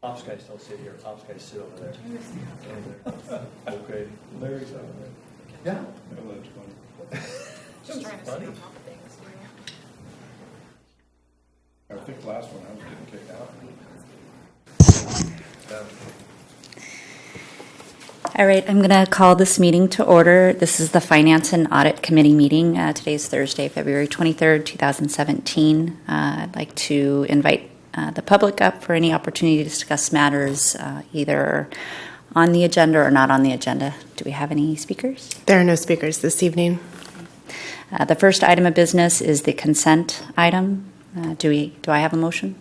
Ops guys don't sit here. Ops guys sit over there. Okay. Larry's over there. Yeah. Just trying to stay on top of things. I think last one I was getting kicked out. All right, I'm going to call this meeting to order. This is the Finance and Audit Committee meeting. Today's Thursday, February 23rd, 2017. I'd like to invite the public up for any opportunity to discuss matters either on the agenda or not on the agenda. Do we have any speakers? There are no speakers this evening. The first item of business is the consent item. Do I have a motion?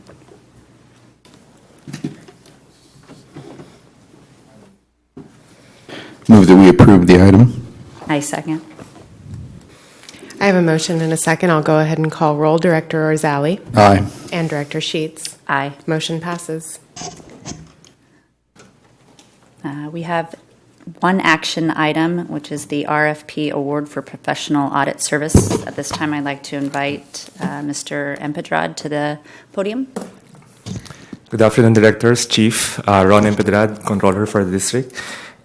Move that we approve the item. I second. I have a motion and a second. I'll go ahead and call roll. Director Orzali. Aye. And Director Sheets. Aye. Motion passes. We have one action item, which is the RFP Award for Professional Audit Service. At this time, I'd like to invite Mr. Empedrad to the podium. Good afternoon, Directors, Chief Ron Empedrad, Controller for the District,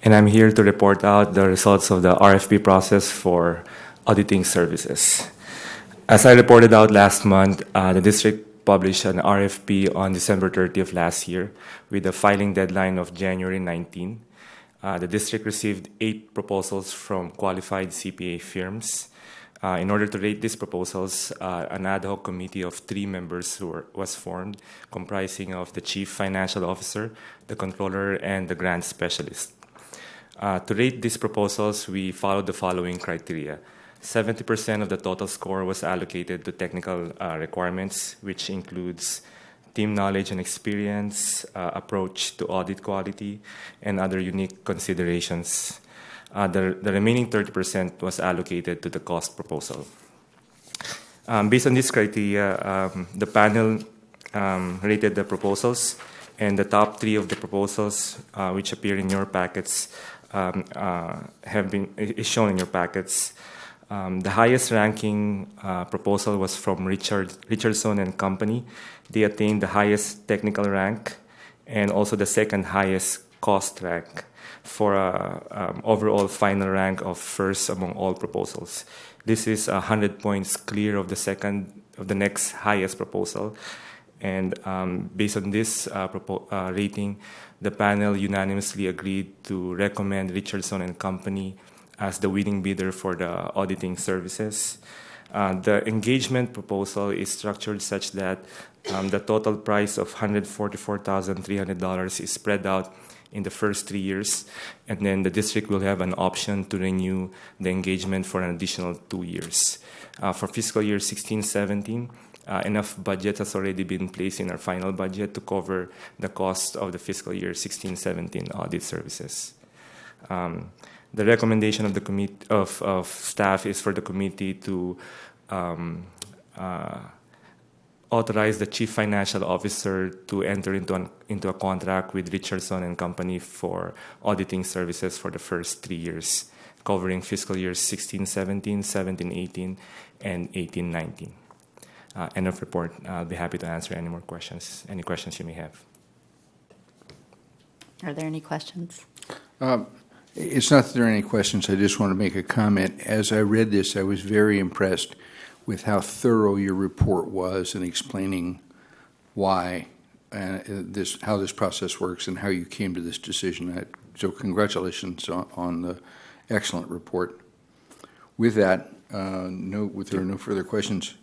and I'm here to report out the results of the RFP process for auditing services. As I reported out last month, the District published an RFP on December 30th last year with a filing deadline of January 19. The District received 8 proposals from qualified CPA firms. In order to rate these proposals, an ad hoc committee of 3 members was formed, comprising of the Chief Financial Officer, the Controller, and the Grant Specialist. To rate these proposals, we followed the following criteria. 70% of the total score was allocated to technical requirements, which includes team knowledge and experience, approach to audit quality, and other unique considerations. The remaining 30% was allocated to the cost proposal. Based on this criteria, the panel rated the proposals, and the top 3 of the proposals, which appear in your packets, is shown in your packets. The highest ranking proposal was from Richardson and Company. They attained the highest technical rank and also the second highest cost rank for an overall final rank of first among all proposals. This is 100 points clear of the next highest proposal. And based on this rating, the panel unanimously agreed to recommend Richardson and Company as the winning bidder for the auditing services. The engagement proposal is structured such that the total price of $144,300 is spread out in the first 3 years, and then the district will have an option to renew the engagement for an additional 2 years. For fiscal year 16-17, enough budget has already been placed in our final budget to cover the cost of the fiscal year 16-17 audit services. The recommendation of the committee of staff is for the committee to authorize the Chief Financial Officer to enter into a contract with Richardson and Company for auditing services for the first 3 years, covering fiscal years 16-17, 17-18, and 18-19. End of report. I'll be happy to answer any more questions, any questions you may have. Are there any questions? It's not that there are any questions. I just want to make a comment. As I read this, I was very impressed with how thorough your report was in explaining why how this process works and how you came to this decision. So congratulations on the excellent report. With that, if there are no further questions,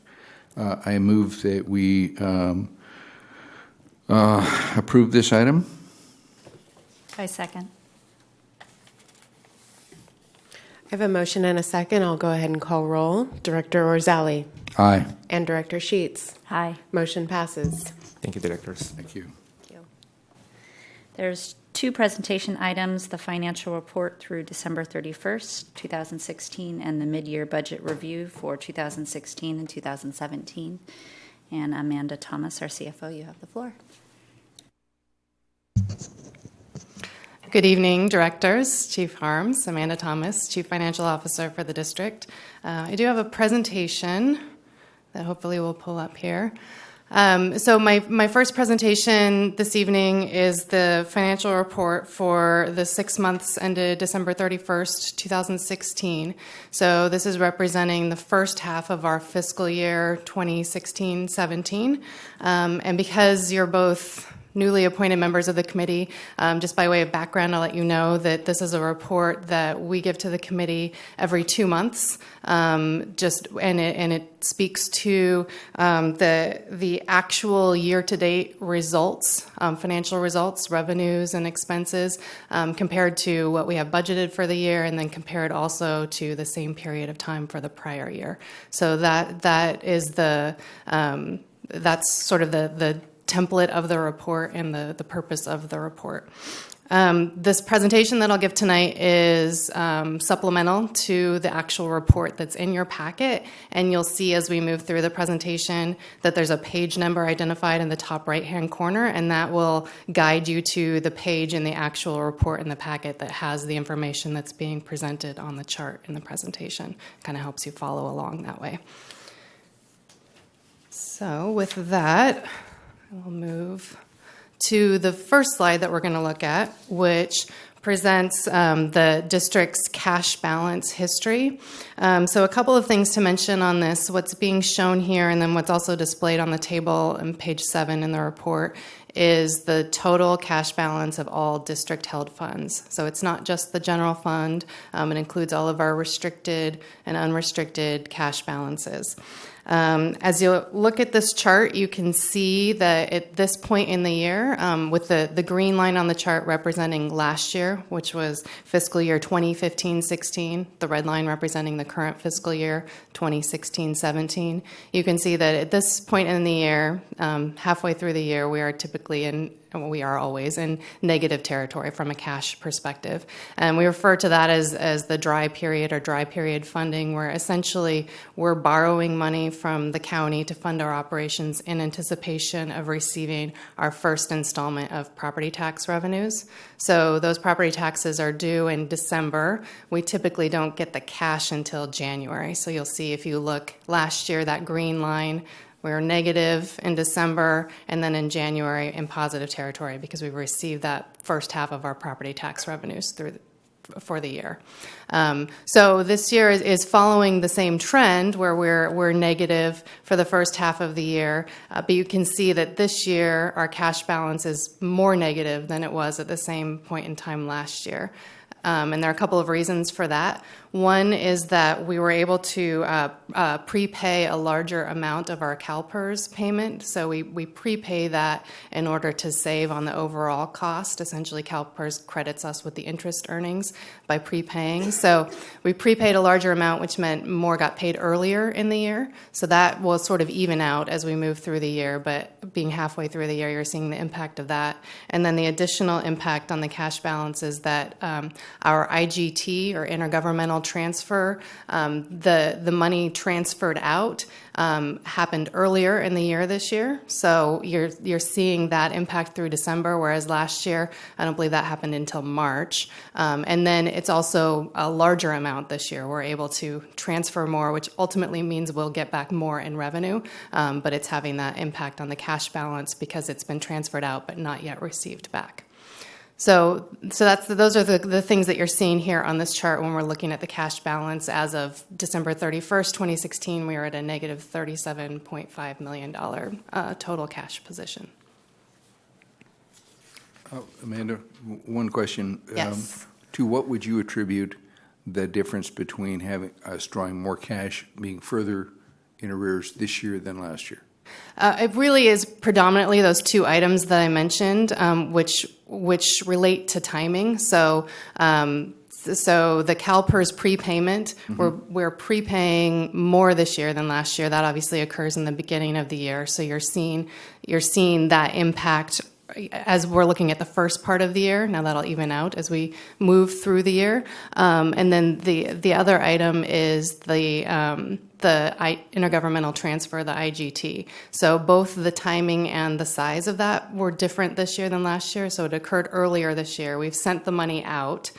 I move that we approve this item. I second. I have a motion and a second. I'll go ahead and call roll. Director Orzali. Aye. And Director Sheets. Aye. Motion passes. Thank you, Directors. Thank you. Thank you. There's 2 presentation items, the financial report through December 31st, 2016, and the mid-year budget review for 2016 and 2017. And Amanda Thomas, our CFO, you have the floor. Good evening, directors, Chief Harms, Amanda Thomas, Chief Financial Officer for the district. I do have a presentation that hopefully will pull up here. So my first presentation this evening is the financial report for the 6 months ended December 31st, 2016. So this is representing the first half of our fiscal year 2016-17. And because you're both newly appointed members of the committee, just by way of background, I'll let you know that this is a report that we give to the committee every 2 months. And it speaks to the actual year-to-date results, financial results, revenues and expenses, compared to what we have budgeted for the year, and then compared also to the same period of time for the prior year. So that is that's sort of the template of the report and the purpose of the report. This presentation that I'll give tonight is supplemental to the actual report that's in your packet, and you'll see as we move through the presentation that there's a page number identified in the top right-hand corner, and that will guide you to the page in the actual report in the packet that has the information that's being presented on the chart in the presentation. Kind of helps you follow along that way. So with that, we'll move to the first slide that we're going to look at, which presents the district's cash balance history. So a couple of things to mention on this. What's being shown here, and then what's also displayed on the table on page 7 in the report, is the total cash balance of all district-held funds. So it's not just the general fund. It includes all of our restricted and unrestricted cash balances. As you look at this chart, you can see that at this point in the year, with the green line on the chart representing last year, which was fiscal year 2015-16, the red line representing the current fiscal year 2016-17, you can see that at this point in the year, halfway through the year, we are typically we are always in negative territory from a cash perspective. And we refer to that as the dry period or dry period funding, where essentially we're borrowing money from the county to fund our operations in anticipation of receiving our first installment of property tax revenues. So those property taxes are due in December. We typically don't get the cash until January. So you'll see if you look last year, that green line, we were negative in December, and then in January in positive territory because we received that first half of our property tax revenues for the year. So this year is following the same trend where we're negative for the first half of the year, but you can see that this year our cash balance is more negative than it was at the same point in time last year. And there are a couple of reasons for that. One is that we were able to prepay a larger amount of our CalPERS payment. So we prepay that in order to save on the overall cost. Essentially, CalPERS credits us with the interest earnings by prepaying. So we prepaid a larger amount, which meant more got paid earlier in the year. So that will sort of even out as we move through the year. But being halfway through the year, you're seeing the impact of that. And then the additional impact on the cash balance is that our IGT, or intergovernmental transfer, the money transferred out happened earlier in the year this year. So you're seeing that impact through December, whereas last year, I don't believe that happened until March. And then it's also a larger amount this year. We're able to transfer more, which ultimately means we'll get back more in revenue, but it's having that impact on the cash balance because it's been transferred out but not yet received back. So those are the things that you're seeing here on this chart when we're looking at the cash balance. As of December 31st, 2016, we are at a negative $37.5 million total cash position. Amanda, one question. Yes. To what would you attribute the difference between having us drawing more cash, being further in arrears this year than last year? It really is predominantly those two items that I mentioned, which relate to timing. So the CalPERS prepayment, we're prepaying more this year than last year. That obviously occurs in the beginning of the year. So you're seeing that impact as we're looking at the first part of the year. Now that'll even out as we move through the year. And then the other item is the intergovernmental transfer, the IGT. So both the timing and the size of that were different this year than last year. So it occurred earlier this year. We've sent the money out,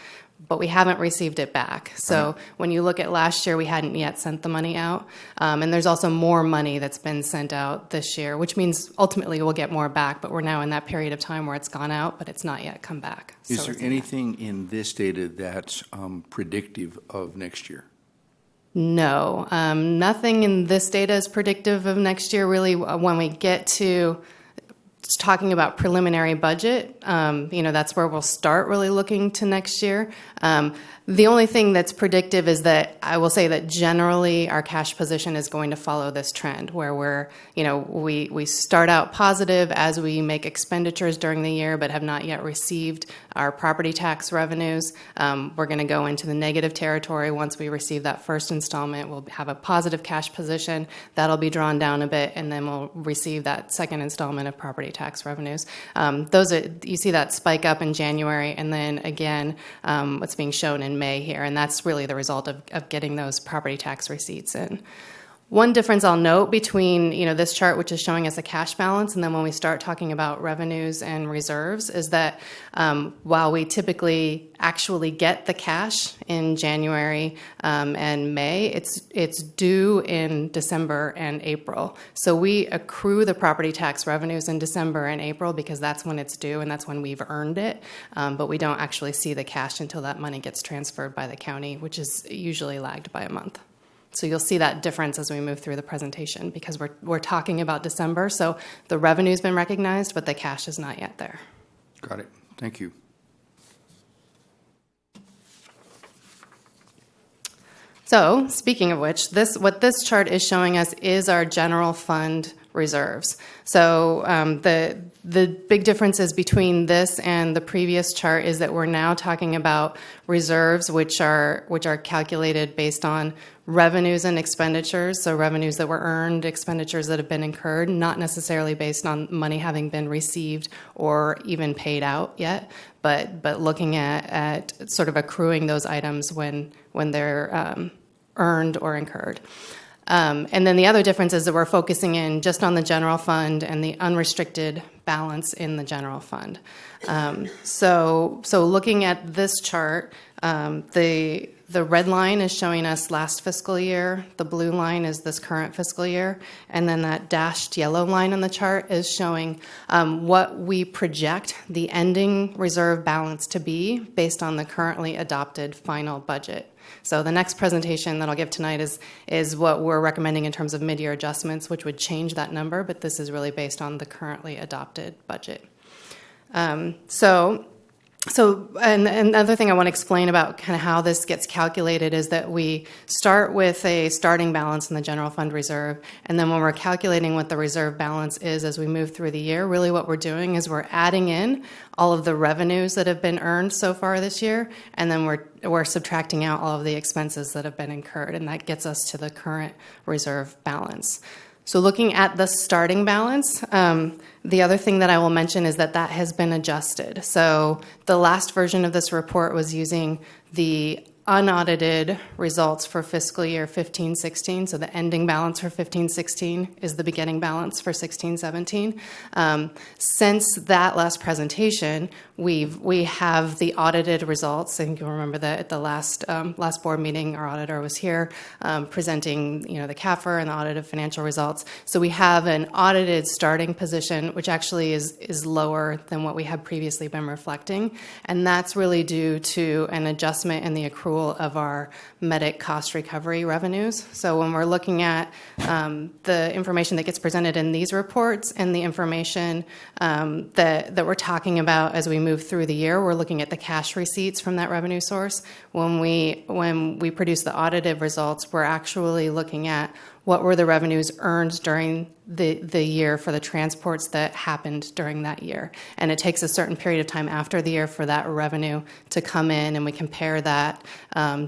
but we haven't received it back. So when you look at last year, we hadn't yet sent the money out. And there's also more money that's been sent out this year, which means ultimately we'll get more back, but we're now in that period of time where it's gone out, but it's not yet come back. Is So there it's anything in this data that's predictive of next year? No, nothing in this data is predictive of next year. Really, when we get to talking about preliminary budget, that's where we'll start really looking to next year. The only thing that's predictive is that I will say that generally our cash position is going to follow this trend where we start out positive as we make expenditures during the year but have not yet received our property tax revenues. We're going to go into the negative territory once we receive that first installment. We'll have a positive cash position. That'll be drawn down a bit, and then we'll receive that second installment of property tax revenues. You see that spike up in January, and then again, what's being shown in May here, and that's really the result of getting those property tax receipts in. One difference I'll note between this chart, which is showing us a cash balance, and then when we start talking about revenues and reserves, is that while we typically actually get the cash in January and May, it's due in December and April. So we accrue the property tax revenues in December and April because that's when it's due and that's when we've earned it. But we don't actually see the cash until that money gets transferred by the county, which is usually lagged by a month. So you'll see that difference as we move through the presentation because we're talking about December. So the revenue's been recognized, but the cash is not yet there. Got it. Thank you. So speaking of which, what this chart is showing us is our general fund reserves. So the big differences between this and the previous chart is that we're now talking about reserves which are calculated based on revenues and expenditures, so revenues that were earned, expenditures that have been incurred, not necessarily based on money having been received or even paid out yet, but looking at sort of accruing those items when they're earned or incurred. And then the other difference is that we're focusing in just on the general fund and the unrestricted balance in the general fund. So looking at this chart, the red line is showing us last fiscal year, the blue line is this current fiscal year, and then that dashed yellow line on the chart is showing what we project the ending reserve balance to be based on the currently adopted final budget. So the next presentation that I'll give tonight is what we're recommending in terms of mid-year adjustments, which would change that number, but this is really based on the currently adopted budget. So another thing I want to explain about kind of how this gets calculated is that we start with a starting balance in the general fund reserve, and then when we're calculating what the reserve balance is as we move through the year, really what we're doing is we're adding in all of the revenues that have been earned so far this year, and then we're subtracting out all of the expenses that have been incurred, and that gets us to the current reserve balance. So looking at the starting balance, the other thing that I will mention is that has been adjusted. So the last version of this report was using the unaudited results for fiscal year 15-16. So the ending balance for 15-16 is the beginning balance for 16-17. Since that last presentation, we have the audited results. I think you'll remember that at the last board meeting, our auditor was here presenting, the CAFR and the audited financial results. So we have an audited starting position, which actually is lower than what we had previously been reflecting, and that's really due to an adjustment in the accrual of our medic cost recovery revenues. So when we're looking at the information that gets presented in these reports and the information that we're talking about as we move through the year, we're looking at the cash receipts from that revenue source. When we produce the audited results, we're actually looking at what were the revenues earned during the year for the transports that happened during that year. And it takes a certain period of time after the year for that revenue to come in, and we compare that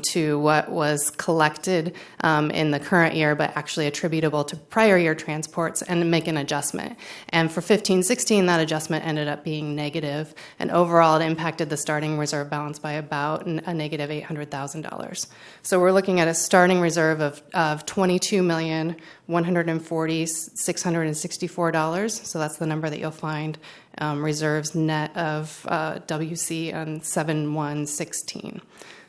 to what was collected in the current year, but actually attributable to prior year transports, and make an adjustment. And for 15-16, that adjustment ended up being negative, and overall it impacted the starting reserve balance by about a negative $800,000. So we're looking at a starting reserve of $22,140,664. So that's the number that you'll find reserves net of WC on 7/1/16.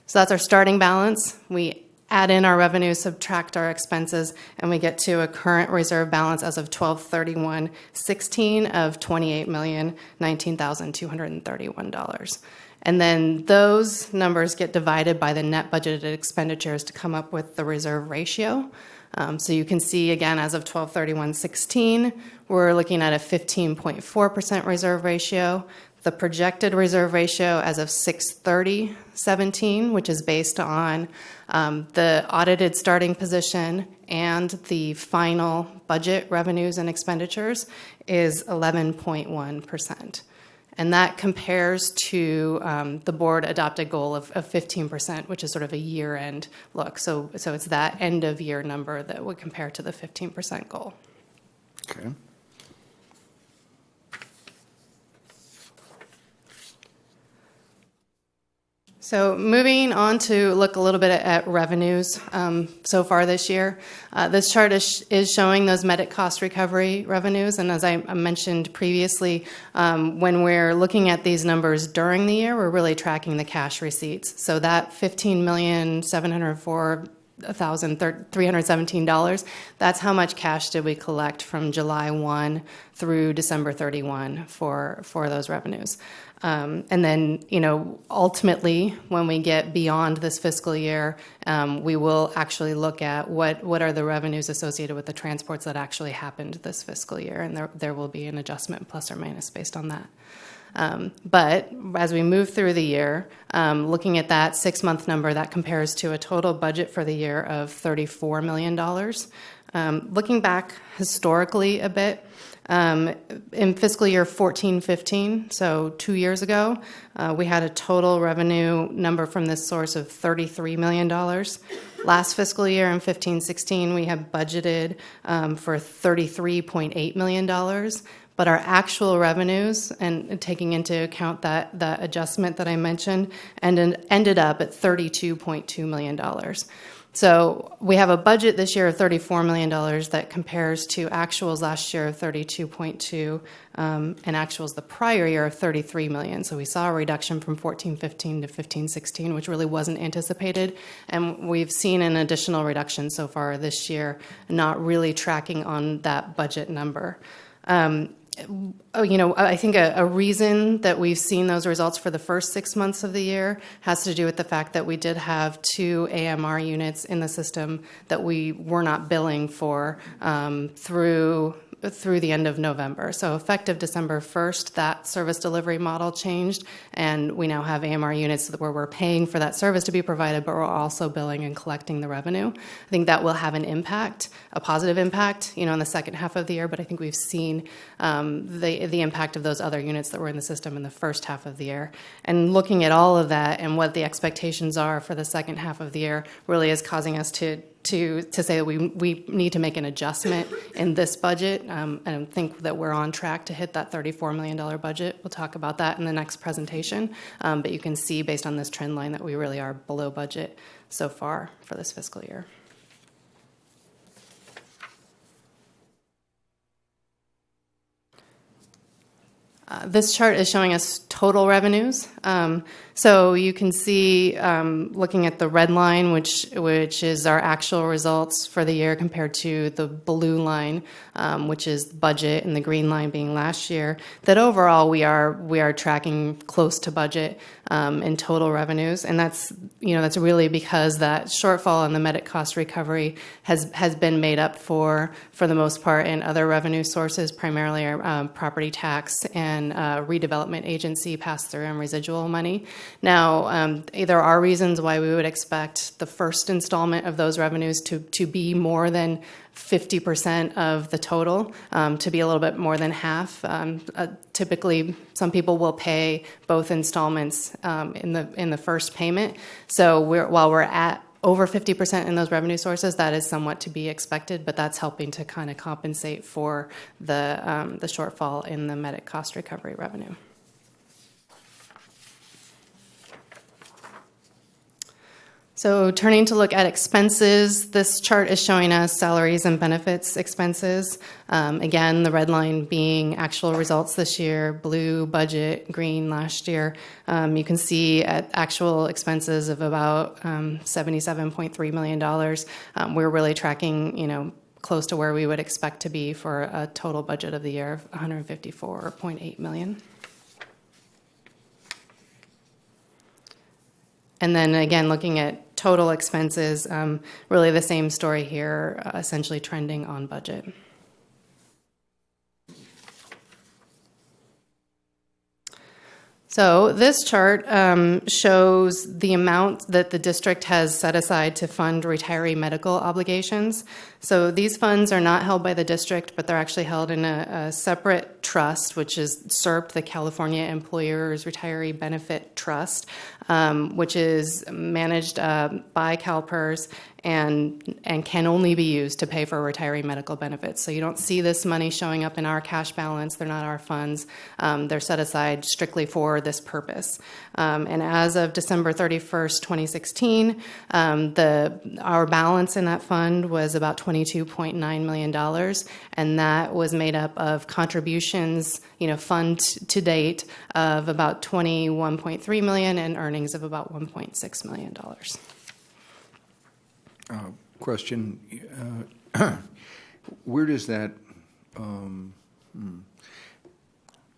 So that's our starting balance. We add in our revenues, subtract our expenses, and we get to a current reserve balance as of 12/31/16 of $28,019,231. And then those numbers get divided by the net budgeted expenditures to come up with the reserve ratio. So you can see, again, as of 12/31/16, we're looking at a 15.4% reserve ratio. The projected reserve ratio as of 6/30/17, which is based on the audited starting position and the final budget revenues and expenditures, is 11.1%. And that compares to the board adopted goal of 15%, which is sort of a year-end look. So it's that end-of-year number that would compare to the 15% goal. Okay. So moving on to look a little bit at revenues so far this year. This chart is showing those medic cost recovery revenues. And as I mentioned previously, when we're looking at these numbers during the year, we're really tracking the cash receipts. So that $15,704,317, that's how much cash did we collect from July 1 through December 31 for those revenues. And then, ultimately, when we get beyond this fiscal year, we will actually look at what are the revenues associated with the transports that actually happened this fiscal year, and there will be an adjustment plus or minus based on that. But as we move through the year, looking at that 6-month number, that compares to a total budget for the year of $34 million. Looking back historically a bit, in fiscal year 14-15, so 2 years ago, we had a total revenue number from this source of $33 million. Last fiscal year in 15-16, we have budgeted for $33.8 million. But our actual revenues, and taking into account that adjustment that I mentioned, ended up at $32.2 million. So we have a budget this year of $34 million that compares to actuals last year of $32.2 and actuals the prior year of $33 million. So we saw a reduction from 14-15 to 15-16, which really wasn't anticipated. And we've seen an additional reduction so far this year, not really tracking on that budget number. I think a reason that we've seen those results for the first 6 months of the year has to do with the fact that we did have 2 AMR units in the system that we were not billing for through the end of November. So effective December 1st, that service delivery model changed, and we now have AMR units where we're paying for that service to be provided, but we're also billing and collecting the revenue. I think that will have an impact, a positive impact, in the second half of the year, but I think we've seen the impact of those other units that were in the system in the first half of the year. And looking at all of that and what the expectations are for the second half of the year really is causing us to say that we need to make an adjustment in this budget, and think that we're on track to hit that $34 million budget. We'll talk about that in the next presentation, but you can see based on this trend line that we really are below budget so far for this fiscal year. This chart is showing us total revenues. So you can see, looking at the red line, which is our actual results for the year compared to the blue line, which is budget, and the green line being last year, that overall we are tracking close to budget in total revenues, and that's really because that shortfall in the medic cost recovery has been made up for the most part in other revenue sources, primarily our property tax and redevelopment agency see pass-through and residual money. Now, there are reasons why we would expect the first installment of those revenues to be more than 50% of the total, to be a little bit more than half. Typically, some people will pay both installments in the first payment. So while we're at over 50% in those revenue sources, that is somewhat to be expected, but that's helping to kind of compensate for the shortfall in the medic cost recovery revenue. So turning to look at expenses, this chart is showing us salaries and benefits expenses. Again, the red line being actual results this year, blue budget, green last year. You can see at actual expenses of about $77.3 million. We're really tracking, close to where we would expect to be for a total budget of the year of $154.8 million. And then again, looking at total expenses, really the same story here, essentially trending on budget. So this chart shows the amount that the district has set aside to fund retiree medical obligations. So these funds are not held by the district, but they're actually held in a separate trust, which is SERP, the California Employers Retiree Benefit Trust, which is managed by CalPERS and can only be used to pay for retiree medical benefits. So you don't see this money showing up in our cash balance. They're not our funds. They're set aside strictly for this purpose. And as of December 31st, 2016, our balance in that fund was about $22.9 million, and that was made up of contributions, fund to date of about $21.3 million and earnings of about $1.6 million. Question, where does that,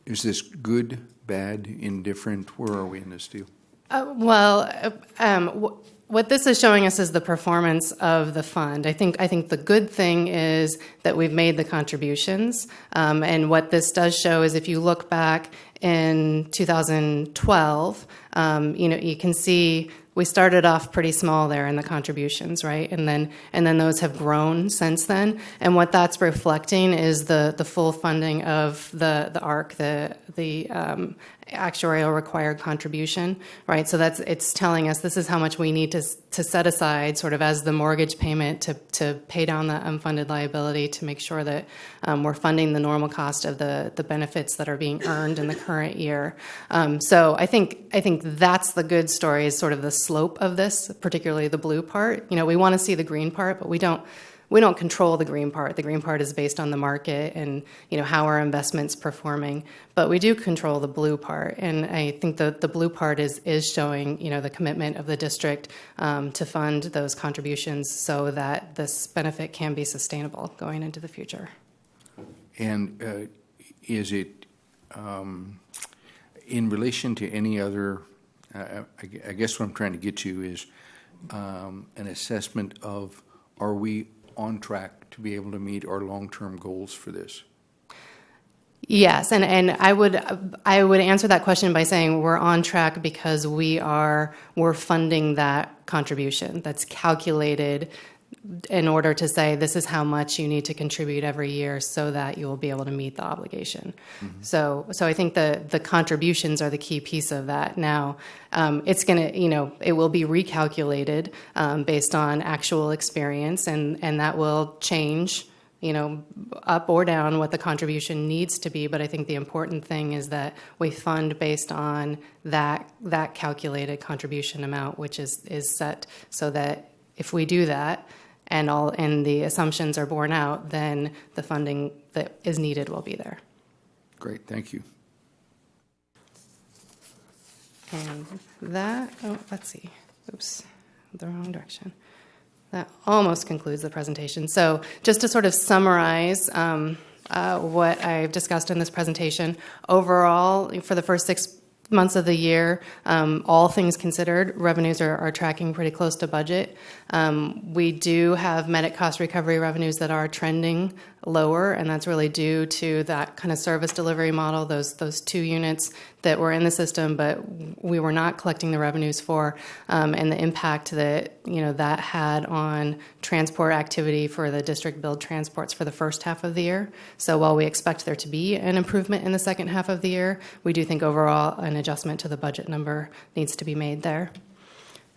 is this good, bad, indifferent? Where are we in this deal? What this is showing us is the performance of the fund. I think the good thing is that we've made the contributions, and what this does show is if you look back in 2012, you can see we started off pretty small there in the contributions, right? And then those have grown since then. And what that's reflecting is the full funding of the ARC, the actuarial required contribution, right? So it's telling us this is how much we need to set aside sort of as the mortgage payment to pay down the unfunded liability to make sure that we're funding the normal cost of the benefits that are being earned in the current year. So I think that's the good story, is sort of the slope of this, particularly the blue part. We want to see the green part, but we don't control the green part. The green part is based on the market and how our investment's performing. But we do control the blue part, and I think the blue part is showing the commitment of the district to fund those contributions so that this benefit can be sustainable going into the future. And is it in relation to any other? I guess what I'm trying to get to is an assessment of, are we on track to be able to meet our long-term goals for this? Yes, and I would answer that question by saying we're on track because we're funding that contribution that's calculated in order to say this is how much you need to contribute every year so that you will be able to meet the obligation. Mm-hmm. So I think the contributions are the key piece of that. Now, it's going to, it will be recalculated based on actual experience, and that will change, up or down what the contribution needs to be. But I think the important thing is that we fund based on that calculated contribution amount, which is set so that if we do that and the assumptions are borne out, then the funding that is needed will be there. Great, thank you. And let's see. Oops, the wrong direction. That almost concludes the presentation. So just to sort of summarize what I've discussed in this presentation, overall, for the first 6 months of the year, all things considered, revenues are tracking pretty close to budget. We do have medic cost recovery revenues that are trending lower, and that's really due to that kind of service delivery model, those 2 units that were in the system, but we were not collecting the revenues for, and the impact that that had on transport activity for the district billed transports for the first half of the year. So while we expect there to be an improvement in the second half of the year, we do think overall an adjustment to the budget number needs to be made there.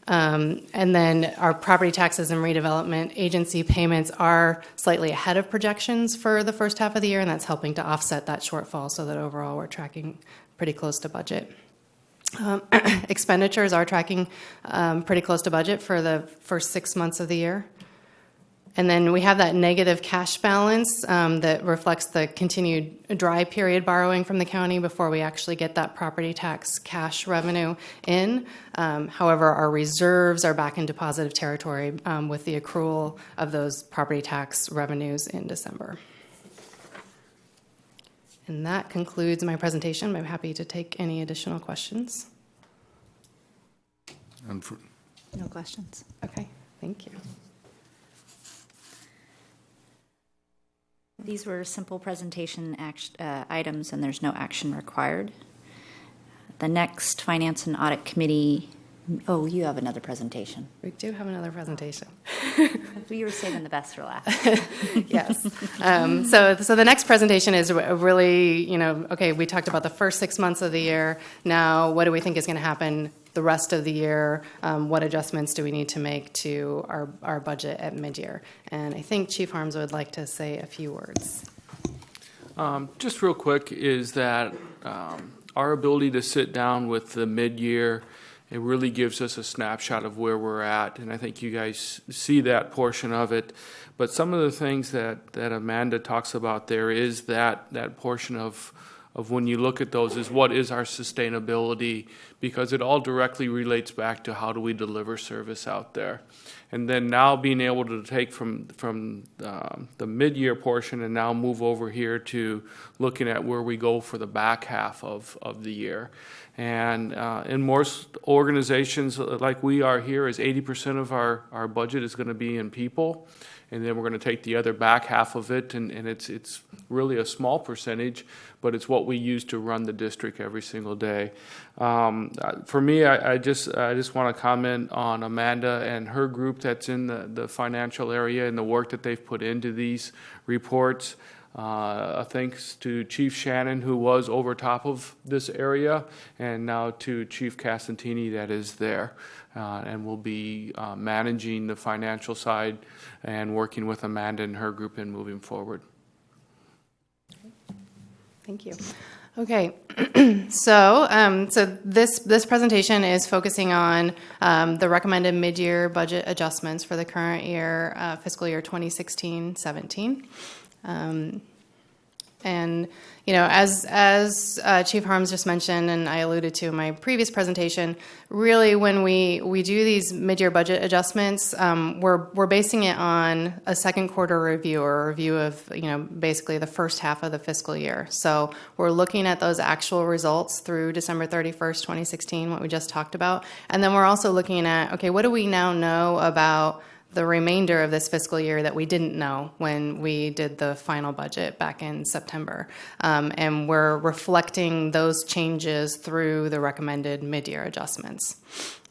And then our property taxes and redevelopment agency payments are slightly ahead of projections for the first half of the year, and that's helping to offset that shortfall so that overall we're tracking pretty close to budget. Expenditures are tracking pretty close to budget for the first 6 months of the year. And then we have that negative cash balance that reflects the continued dry period borrowing from the county before we actually get that property tax cash revenue in. However, our reserves are back into positive territory with the accrual of those property tax revenues in December. And that concludes my presentation. I'm happy to take any additional questions. No questions. Okay, thank you. These were simple presentation items, and there's no action required. The next Finance and Audit Committee. Oh, you have another presentation. We do have another presentation. We were saving the best for last. Yes. So the next presentation is really, okay, we talked about the first 6 months of the year. Now, what do we think is going to happen the rest of the year? What adjustments do we need to make to our budget at mid-year? And I think Chief Harms would like to say a few words. Just real quick is that our ability to sit down with the mid-year, it really gives us a snapshot of where we're at, and I think you guys see that portion of it. But some of the things that Amanda talks about there is that portion of when you look at those is what is our sustainability, because it all directly relates back to how do we deliver service out there. And then now being able to take from the mid-year portion and now move over here to looking at where we go for the back half of the year. And in most organizations like we are here is 80% of our budget is going to be in people. And then we're going to take the other back half of it, and it's really a small percentage, but it's what we use to run the district every single day. For me, I just want to comment on Amanda and her group that's in the financial area and the work that they've put into these reports. Thanks to Chief Shannon, who was over top of this area, and now to Chief Casantini that is there. And will be managing the financial side and working with Amanda and her group in moving forward. Thank you. Okay, so this presentation is focusing on the recommended mid-year budget adjustments for the current year, fiscal year 2016-17. And as Chief Harms just mentioned, and I alluded to in my previous presentation, really when we do these mid-year budget adjustments, we're basing it on a second quarter review or a review of basically the first half of the fiscal year. So we're looking at those actual results through December 31st, 2016, what we just talked about, and then we're also looking at, okay, what do we now know about the remainder of this fiscal year that we didn't know when we did the final budget back in September. And we're reflecting those changes through the recommended mid-year adjustments.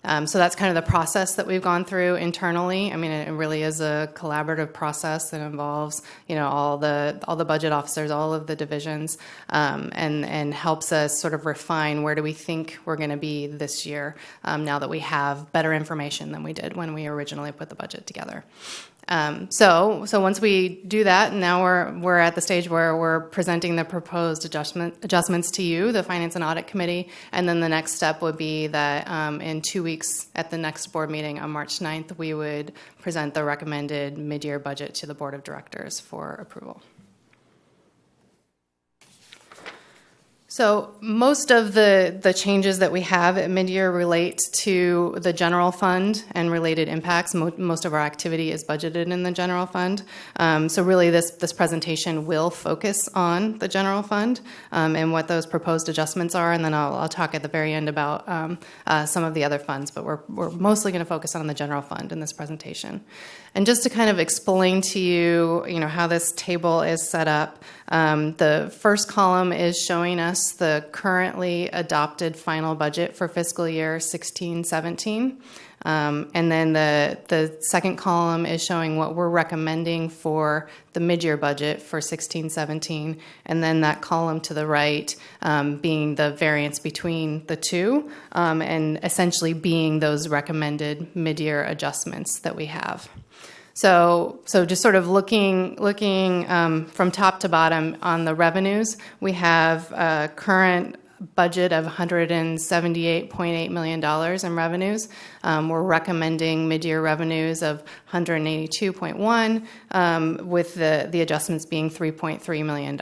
So that's kind of the process that we've gone through internally. I mean, it really is a collaborative process that involves, all the budget officers, all of the divisions, and helps us sort of refine where do we think we're going to be this year now that we have better information than we did when we originally put the budget together. So once we do that, now we're at the stage where we're presenting the proposed adjustments to you, the Finance and Audit Committee, and then the next step would be that in 2 weeks at the next board meeting on March 9th, we would present the recommended mid-year budget to the Board of Directors for approval. So most of the changes that we have at mid-year relate to the general fund and related impacts. Most of our activity is budgeted in the general fund. So really this presentation will focus on the general fund and what those proposed adjustments are, and then I'll talk at the very end about some of the other funds, but we're mostly going to focus on the general fund in this presentation. And just to kind of explain to you, how this table is set up, the first column is showing us the currently adopted final budget for fiscal year 16-17. And then the second column is showing what we're recommending for the mid-year budget for 16-17, and then that column to the right being the variance between the two, and essentially being those recommended mid-year adjustments that we have. So just sort of looking from top to bottom on the revenues, we have a current budget of $178.8 million in revenues. We're recommending mid-year revenues of $182.1, with the adjustments being $3.3 million.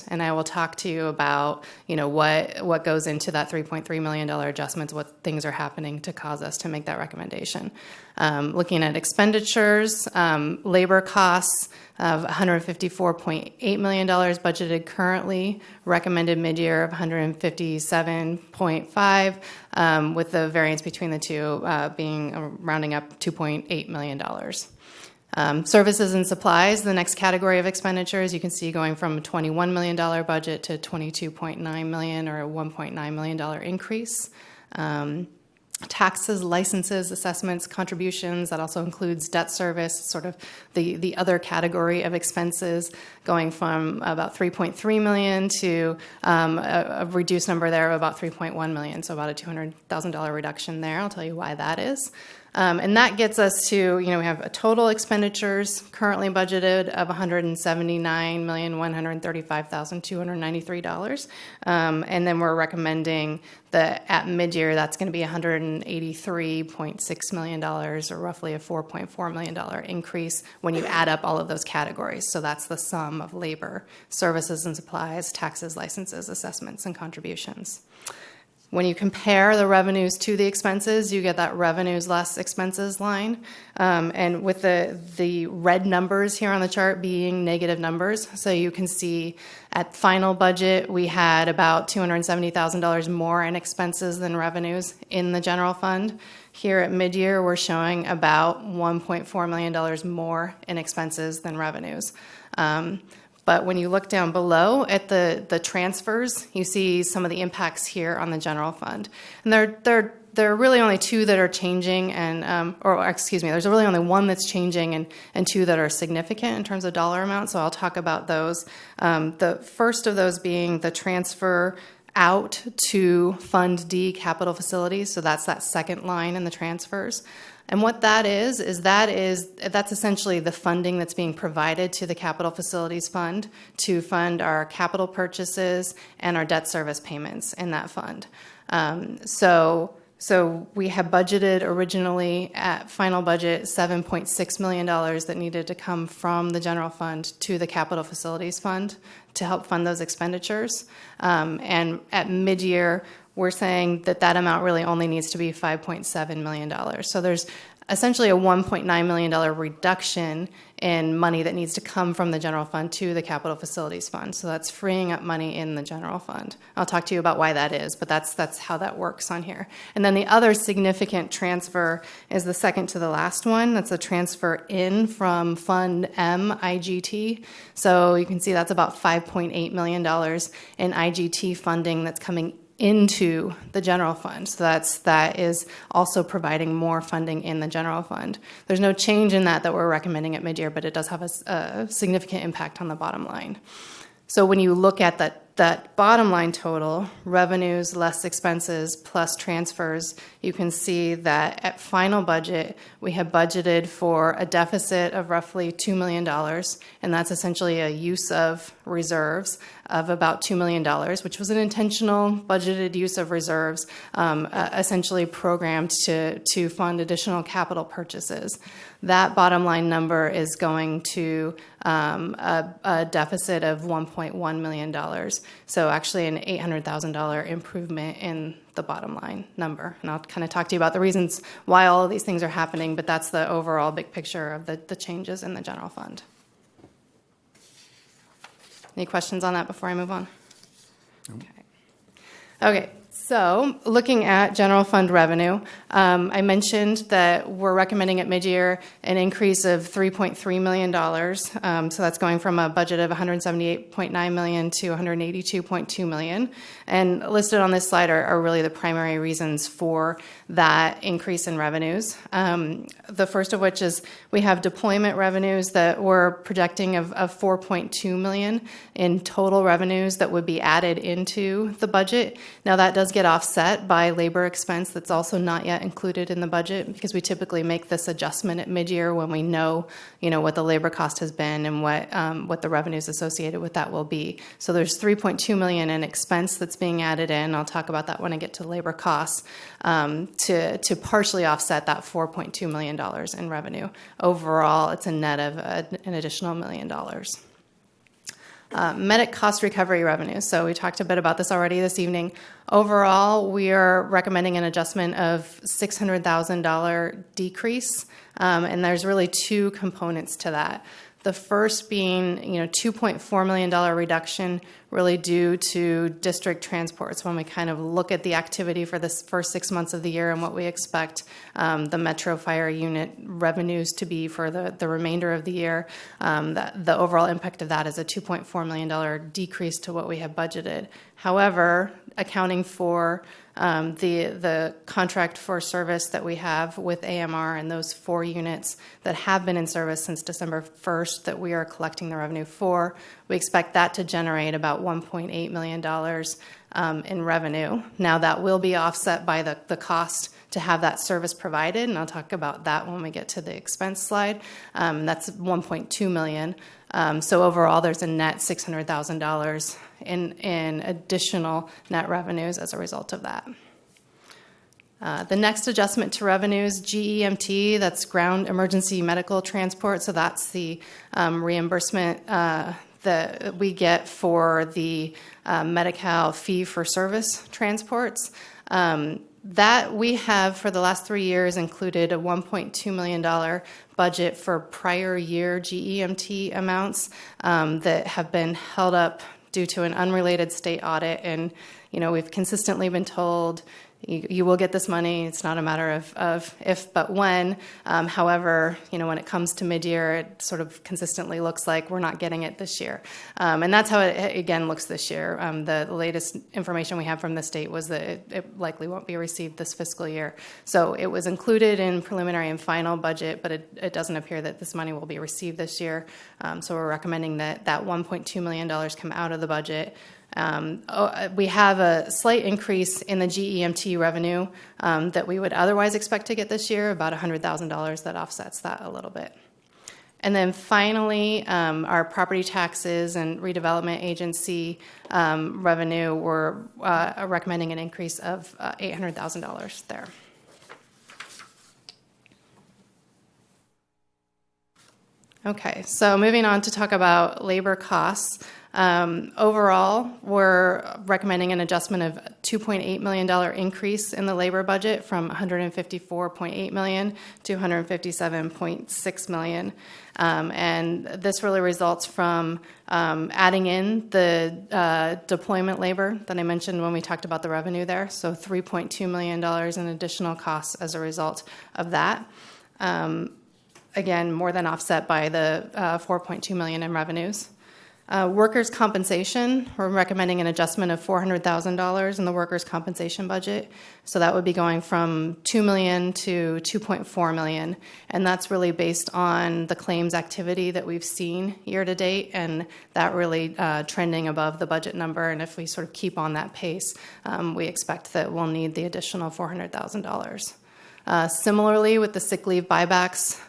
And I will talk to you about what goes into that $3.3 million adjustments, what things are happening to cause us to make that recommendation. Looking at expenditures, labor costs of $154.8 million budgeted currently, recommended mid-year of $157.5, with the variance between the two being rounding up $2.8 million. Services and supplies, the next category of expenditures, you can see going from a $21 million budget to $22.9 million, or a $1.9 million increase. Taxes, licenses, assessments, contributions, that also includes debt service, sort of the other category of expenses, going from about $3.3 million to a reduced number there of about $3.1 million, so about a $200,000 reduction there. I'll tell you why that is. And that gets us to, we have a total expenditures currently budgeted of $179,135,293. And then we're recommending that at mid-year, that's going to be $183.6 million, or roughly a $4.4 million increase when you add up all of those categories. So that's the sum of labor, services and supplies, taxes, licenses, assessments, and contributions. When you compare the revenues to the expenses, you get that revenues less expenses line. And with the red numbers here on the chart being negative numbers, so you can see at final budget, we had about $270,000 more in expenses than revenues in the general fund. Here at mid-year, we're showing about $1.4 million more in expenses than revenues. But when you look down below at the transfers, you see some of the impacts here on the general fund. And there are really only two that are changing, there's really only one that's changing and two that are significant in terms of dollar amount. So I'll talk about those. The first of those being the transfer out to Fund D capital facilities. So that's that second line in the transfers. And what that is that's essentially the funding that's being provided to the Capital Facilities Fund to fund our capital purchases and our debt service payments in that fund. So we have budgeted originally at final budget $7.6 million that needed to come from the general fund to the Capital Facilities Fund to help fund those expenditures. And at mid-year, we're saying that amount really only needs to be $5.7 million. So there's essentially a $1.9 million reduction in money that needs to come from the general fund to the Capital Facilities Fund. So that's freeing up money in the general fund. I'll talk to you about why that is, but that's how that works on here. And then the other significant transfer is the second to the last one. That's a transfer in from Fund M IGT. So you can see that's about $5.8 million in IGT funding that's coming into the general fund. So that is also providing more funding in the general fund. There's no change in that we're recommending at mid-year, but it does have a significant impact on the bottom line. So when you look at that bottom line total, revenues less expenses plus transfers, you can see that at final budget, we have budgeted for a deficit of roughly $2 million, and that's essentially a use of reserves of about $2 million, which was an intentional budgeted use of reserves, essentially programmed to fund additional capital purchases. That bottom line number is going to a deficit of $1.1 million. So actually an $800,000 improvement in the bottom line number. And I'll kind of talk to you about the reasons why all of these things are happening, but that's the overall big picture of the changes in the general fund. Any questions on that before I move on? Okay, so looking at general fund revenue, I mentioned that we're recommending at mid-year an increase of $3.3 million. So that's going from a budget of $178.9 million to $182.2 million. And listed on this slide are really the primary reasons for that increase in revenues. The first of which is we have deployment revenues that we're projecting of $4.2 million in total revenues that would be added into the budget. Now that does get offset by labor expense that's also not yet included in the budget, because we typically make this adjustment at mid-year when we know, what the labor cost has been and what the revenues associated with that will be. So there's $3.2 million in expense that's being added in. I'll talk about that when I get to labor costs, to partially offset that $4.2 million in revenue. Overall, it's a net of an additional $1 million. Medic cost recovery revenue. So we talked a bit about this already this evening. Overall, we are recommending an adjustment of $600,000 decrease, and there's really two components to that. The first being, $2.4 million reduction really due to district transports. When we kind of look at the activity for this first 6 months of the year and what we expect the Metro Fire Unit revenues to be for the remainder of the year, the overall impact of that is a $2.4 million decrease to what we have budgeted. However, accounting for the contract for service that we have with AMR and those 4 units that have been in service since December 1st that we are collecting the revenue for, we expect that to generate about $1.8 million in revenue. Now that will be offset by the cost to have that service provided, and I'll talk about that when we get to the expense slide. That's $1.2 million. So overall, there's a net $600,000 in additional net revenues as a result of that. The next adjustment to revenues, GEMT, that's ground emergency medical transport. So that's the reimbursement that we get for the Medi-Cal fee-for-service transports. That we have for the last 3 years included a $1.2 million budget for prior year GEMT amounts that have been held up due to an unrelated state audit. And, we've consistently been told you will get this money. It's not a matter of if but when. However, when it comes to mid-year, it sort of consistently looks like we're not getting it this year. And that's how it, again, looks this year. The latest information we have from the state was that it likely won't be received this fiscal year. So it was included in preliminary and final budget, but it doesn't appear that this money will be received this year. So we're recommending that $1.2 million come out of the budget. We have a slight increase in the GEMT revenue that we would otherwise expect to get this year, about $100,000 that offsets that a little bit. And then finally, our property taxes and redevelopment agency revenue, we're recommending an increase of $800,000 there. Okay, so moving on to talk about labor costs. Overall, we're recommending an adjustment of $2.8 million increase in the labor budget from $154.8 million to $157.6 million. And this really results from adding in the deployment labor that I mentioned when we talked about the revenue there. So $3.2 million in additional costs as a result of that. Again, more than offset by the $4.2 million in revenues. Workers' compensation, we're recommending an adjustment of $400,000 in the workers' compensation budget. So that would be going from $2 million to $2.4 million. And that's really based on the claims activity that we've seen year to date, and that really trending above the budget number. And if we sort of keep on that pace, we expect that we'll need the additional $400,000. Similarly, with the sick leave buybacks,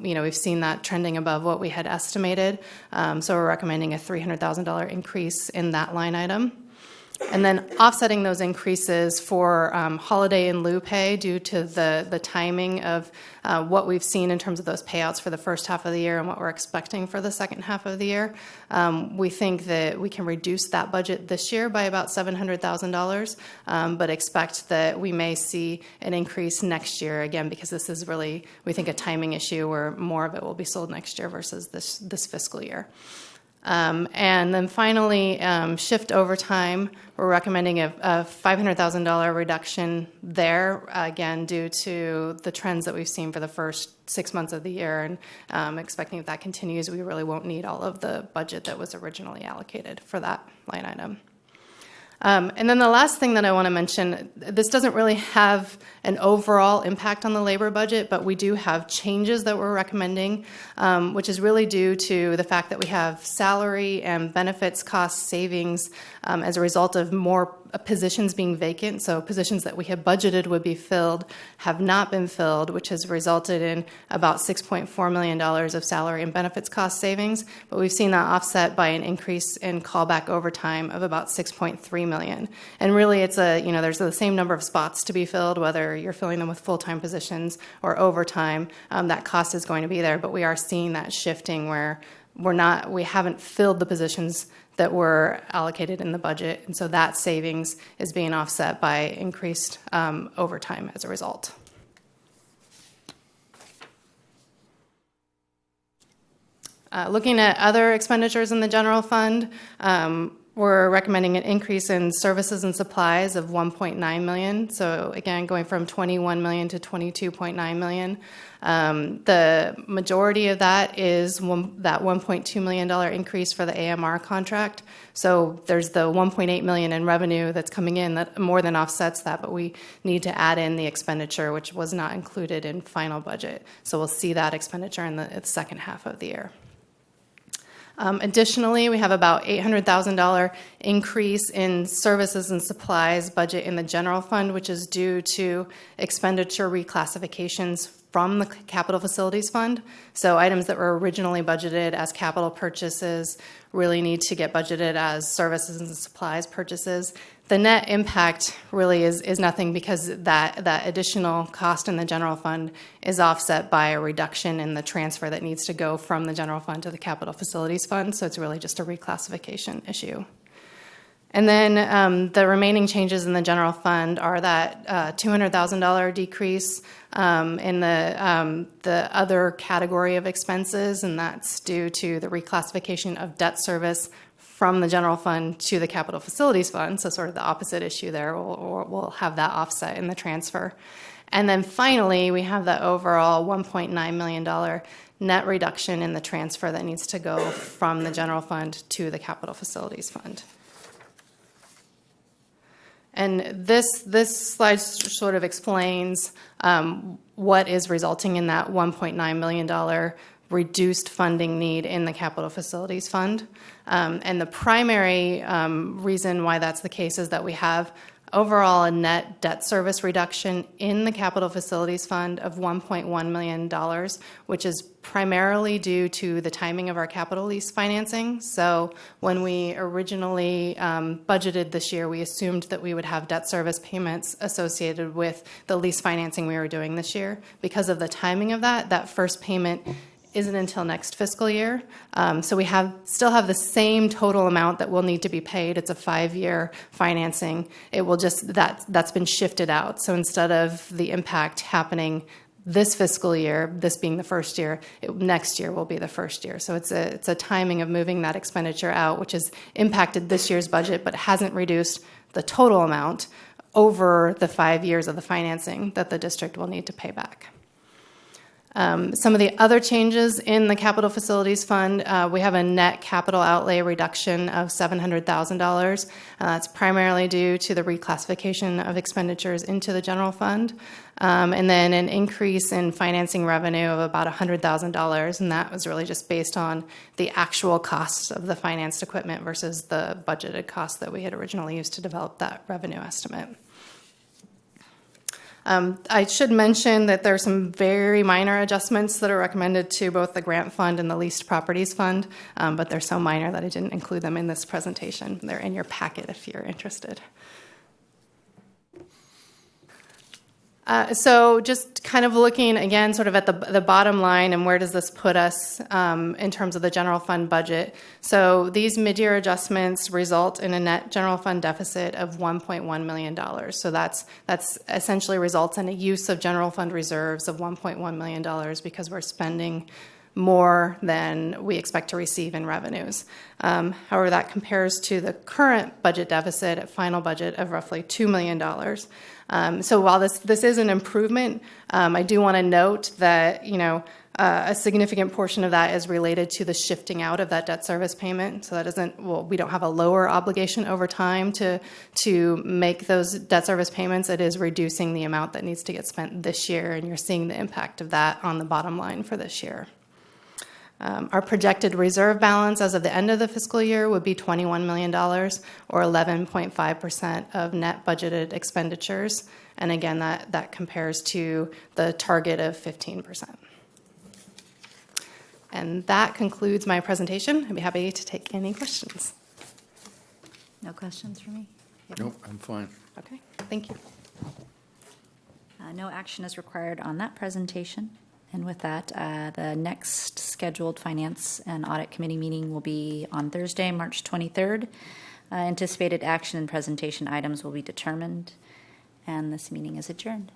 we've seen that trending above what we had estimated. So we're recommending a $300,000 increase in that line item. And then offsetting those increases for holiday and lieu pay due to the timing of what we've seen in terms of those payouts for the first half of the year and what we're expecting for the second half of the year. We think that we can reduce that budget this year by about $700,000, but expect that we may see an increase next year, again, because this is really, we think, a timing issue where more of it will be sold next year versus this fiscal year. And then finally, shift overtime. We're recommending a $500,000 reduction there, again, due to the trends that we've seen for the first 6 months of the year, and expecting if that continues, we really won't need all of the budget that was originally allocated for that line item. And then the last thing that I want to mention, this doesn't really have an overall impact on the labor budget, but we do have changes that we're recommending, which is really due to the fact that we have salary and benefits cost savings as a result of more positions being vacant. So positions that we had budgeted would be filled have not been filled, which has resulted in about $6.4 million of salary and benefits cost savings. But we've seen that offset by an increase in callback overtime of about $6.3 million. And really, it's there's the same number of spots to be filled, whether you're filling them with full-time positions or overtime. That cost is going to be there, but we are seeing that shifting where we haven't filled the positions that were allocated in the budget, and so that savings is being offset by increased overtime as a result. Looking at other expenditures in the general fund, we're recommending an increase in services and supplies of $1.9 million. So again, going from $21 million to $22.9 million. The majority of that is that $1.2 million increase for the AMR contract. So there's the $1.8 million in revenue that's coming in that more than offsets that, but we need to add in the expenditure, which was not included in final budget. So we'll see that expenditure in the second half of the year. Additionally, we have about $800,000 increase in services and supplies budget in the general fund, which is due to expenditure reclassifications from the capital facilities fund. So items that were originally budgeted as capital purchases really need to get budgeted as services and supplies purchases. The net impact really is nothing because that additional cost in the general fund is offset by a reduction in the transfer that needs to go from the general fund to the capital facilities fund. So it's really just a reclassification issue. And then the remaining changes in the general fund are that $200,000 decrease in the other category of expenses, and that's due to the reclassification of debt service from the general fund to the capital facilities fund. So sort of the opposite issue there. We'll have that offset in the transfer. And then finally, we have the overall $1.9 million net reduction in the transfer that needs to go from the general fund to the capital facilities fund. And this slide sort of explains what is resulting in that $1.9 million reduced funding need in the capital facilities fund. And the primary reason why that's the case is that we have overall a net debt service reduction in the capital facilities fund of $1.1 million, which is primarily due to the timing of our capital lease financing. So when we originally budgeted this year, we assumed that we would have debt service payments associated with the lease financing we were doing this year. Because of the timing of that first payment isn't until next fiscal year. So we still have the same total amount that will need to be paid. It's a 5-year financing. It will just, that's been shifted out. So instead of the impact happening this fiscal year, this being the first year, next year will be the first year. So it's a timing of moving that expenditure out, which has impacted this year's budget, but hasn't reduced the total amount over the 5 years of the financing that the district will need to pay back. Some of the other changes in the capital facilities fund, we have a net capital outlay reduction of $700,000. It's primarily due to the reclassification of expenditures into the general fund, and then an increase in financing revenue of about $100,000, and that was really just based on the actual costs of the financed equipment versus the budgeted costs that we had originally used to develop that revenue estimate. I should mention that there are some very minor adjustments that are recommended to both the grant fund and the leased properties fund, but they're so minor that I didn't include them in this presentation. They're in your packet if you're interested. So just kind of looking again sort of at the bottom line and where does this put us in terms of the general fund budget. So these mid-year adjustments result in a net general fund deficit of $1.1 million. So that's essentially results in a use of general fund reserves of $1.1 million because we're spending more than we expect to receive in revenues. However, that compares to the current budget deficit at final budget of roughly $2 million. So while this is an improvement, I do want to note that a significant portion of that is related to the shifting out of that debt service payment. So that doesn't, we don't have a lower obligation over time to make those debt service payments. It is reducing the amount that needs to get spent this year, and you're seeing the impact of that on the bottom line for this year. Our projected reserve balance as of the end of the fiscal year would be $21 million, or 11.5% of net budgeted expenditures. And again, that compares to the target of 15%. And that concludes my presentation. I'd be happy to take any questions. No questions for me? Nope, I'm fine. Okay, thank you. No action is required on that presentation. And with that, the next scheduled Finance and Audit Committee meeting will be on Thursday, March 23rd. Anticipated action and presentation items will be determined, and this meeting is adjourned.